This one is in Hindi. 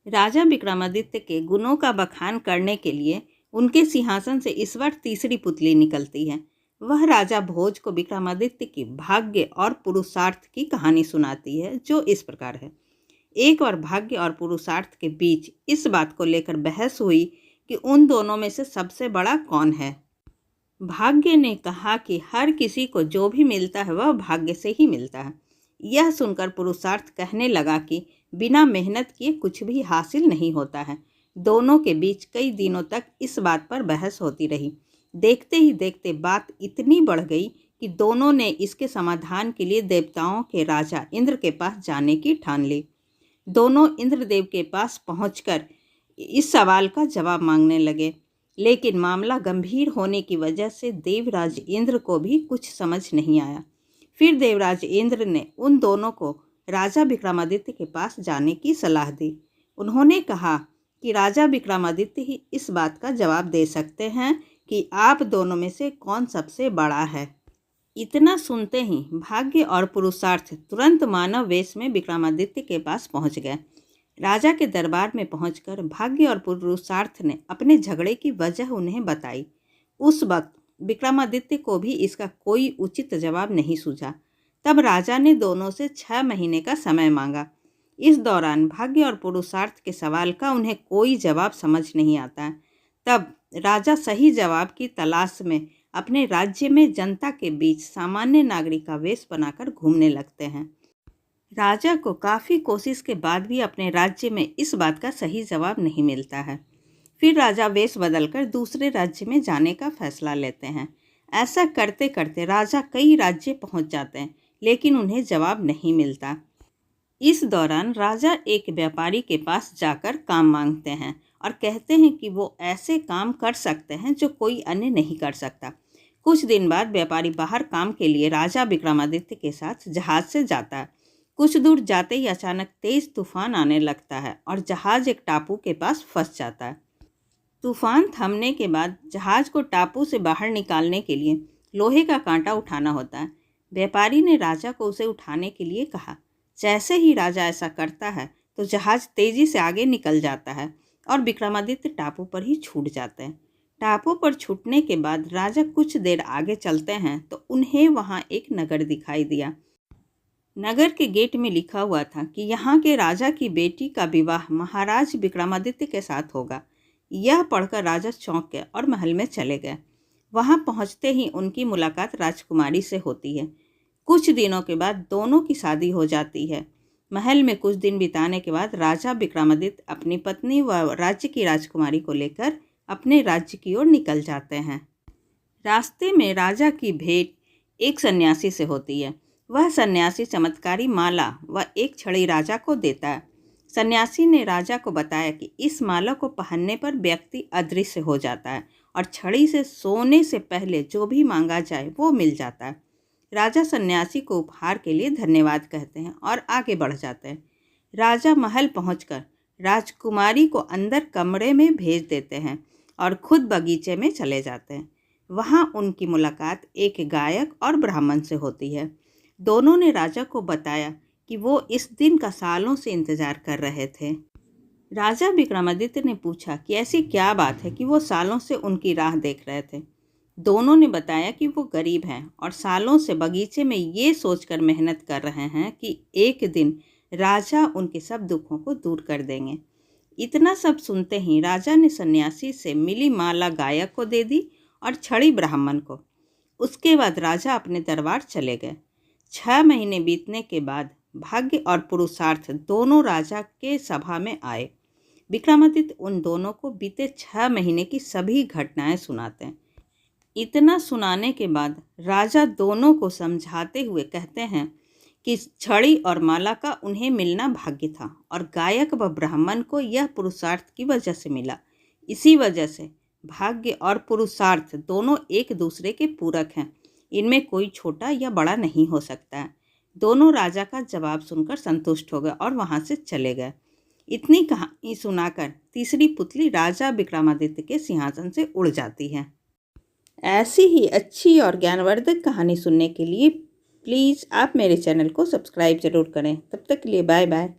राजा विक्रमादित्य के गुणों का बखान करने के लिए उनके सिंहासन से इस बार तीसरी पुतली निकलती है। वह राजा भोज को विक्रमादित्य की भाग्य और पुरुषार्थ की कहानी सुनाती है, जो इस प्रकार है। एक बार भाग्य और पुरुषार्थ के बीच इस बात को लेकर बहस हुई कि उन दोनों में से सबसे बड़ा कौन है। भाग्य ने कहा कि हर किसी को जो भी मिलता है वह भाग्य से ही मिलता है। यह सुनकर पुरुषार्थ कहने लगा कि बिना मेहनत किए कुछ भी हासिल नहीं होता है। दोनों के बीच कई दिनों तक इस बात पर बहस होती रही। देखते ही देखते बात इतनी बढ़ गई कि दोनों ने इसके समाधान के लिए देवताओं के राजा इंद्र के पास जाने की ठान ली। दोनों इंद्रदेव के पास पहुंचकर इस सवाल का जवाब मांगने लगे, लेकिन मामला गंभीर होने की वजह से देवराज इंद्र को भी कुछ समझ नहीं आया। फिर देवराज इंद्र ने उन दोनों को राजा विक्रमादित्य के पास जाने की सलाह दी। उन्होंने कहा कि राजा विक्रमादित्य ही इस बात का जवाब दे सकते हैं कि आप दोनों में से कौन सबसे बड़ा है। इतना सुनते ही भाग्य और पुरुषार्थ तुरंत मानव वेश में विक्रमादित्य के पास पहुंच गए। राजा के दरबार में पहुंचकर भाग्य और पुरुषार्थ ने अपने झगड़े की वजह उन्हें बताई। उस वक्त विक्रमादित्य को भी इसका कोई उचित जवाब नहीं सूझा। तब राजा ने दोनों से 6 महीने का समय मांगा। इस दौरान भाग्य और पुरुषार्थ के सवाल का उन्हें कोई जवाब समझ नहीं आता। तब राजा सही जवाब की तलाश में अपने राज्य में जनता के बीच सामान्य नागरिक का वेश बनाकर घूमने लगते हैं। राजा को काफ़ी कोशिश के बाद भी अपने राज्य में इस बात का सही जवाब नहीं मिलता है। फिर राजा वेश बदलकर दूसरे राज्य में जाने का फैसला लेते हैं। ऐसा करते करते राजा कई राज्य पहुंच जाते हैं, लेकिन उन्हें जवाब नहीं मिलता। इस दौरान राजा एक व्यापारी के पास जाकर काम मांगते हैं और कहते हैं कि वो ऐसे काम कर सकते हैं जो कोई अन्य नहीं कर सकता। कुछ दिन बाद व्यापारी बाहर काम के लिए राजा विक्रमादित्य के साथ जहाज से जाता है। कुछ दूर जाते ही अचानक तेज तूफान आने लगता है और जहाज एक टापू के पास फंस जाता है। तूफान थमने के बाद जहाज को टापू से बाहर निकालने के लिए लोहे का कांटा उठाना होता है। व्यापारी ने राजा को उसे उठाने के लिए कहा। जैसे ही राजा ऐसा करता है तो जहाज तेजी से आगे निकल जाता है और विक्रमादित्य टापू पर ही छूट जाते हैं। टापू पर छूटने के बाद राजा कुछ देर आगे चलते हैं तो उन्हें वहाँ एक नगर दिखाई दिया। नगर के गेट में लिखा हुआ था कि यहाँ के राजा की बेटी का विवाह महाराज विक्रमादित्य के साथ होगा। यह पढ़कर राजा चौंक गए और महल में चले गए। वहाँ पहुँचते ही उनकी मुलाकात राजकुमारी से होती है। कुछ दिनों के बाद दोनों की शादी हो जाती है। महल में कुछ दिन बिताने के बाद राजा विक्रमादित्य अपनी पत्नी व राज्य की राजकुमारी को लेकर अपने राज्य की ओर निकल जाते हैं। रास्ते में राजा की भेंट एक सन्यासी से होती है। वह सन्यासी चमत्कारी माला व एक छड़ी राजा को देता है। सन्यासी ने राजा को बताया कि इस माला को पहनने पर व्यक्ति अदृश्य हो जाता है और छड़ी से सोने से पहले जो भी मांगा जाए वो मिल जाता है। राजा सन्यासी को उपहार के लिए धन्यवाद कहते हैं और आगे बढ़ जाते हैं। राजा महल पहुंचकर राजकुमारी को अंदर कमरे में भेज देते हैं और खुद बगीचे में चले जाते हैं। वहां उनकी मुलाकात एक गायक और ब्राह्मण से होती है। दोनों ने राजा को बताया कि वो इस दिन का सालों से इंतजार कर रहे थे। राजा विक्रमादित्य ने पूछा कि ऐसी क्या बात है कि वो सालों से उनकी राह देख रहे थे। दोनों ने बताया कि वो गरीब हैं और सालों से बगीचे में ये सोचकर मेहनत कर रहे हैं कि एक दिन राजा उनके सब दुखों को दूर कर देंगे। इतना सब सुनते ही राजा ने सन्यासी से मिली माला गायक को दे दी और छड़ी ब्राह्मण को। उसके बाद राजा अपने दरबार चले गए। 6 महीने बीतने के बाद भाग्य और पुरुषार्थ दोनों राजा के सभा में आए। विक्रमादित्य उन दोनों को बीते 6 महीने की सभी घटनाएं सुनाते हैं। इतना सुनाने के बाद राजा दोनों को समझाते हुए कहते हैं कि छड़ी और माला का उन्हें मिलना भाग्य था और गायक व ब्राह्मण को यह पुरुषार्थ की वजह से मिला। इसी वजह से भाग्य और पुरुषार्थ दोनों एक दूसरे के पूरक हैं। इनमें कोई छोटा या बड़ा नहीं हो सकता है। दोनों राजा का जवाब सुनकर संतुष्ट हो गए और वहां से चले गए। इतनी कहानी सुनाकर तीसरी पुतली राजा विक्रमादित्य के सिंहासन से उड़ जाती है। ऐसी ही अच्छी और ज्ञानवर्धक कहानी सुनने के लिए प्लीज़ आप मेरे चैनल को सब्सक्राइब जरूर करें। तब तक के लिए बाय बाय।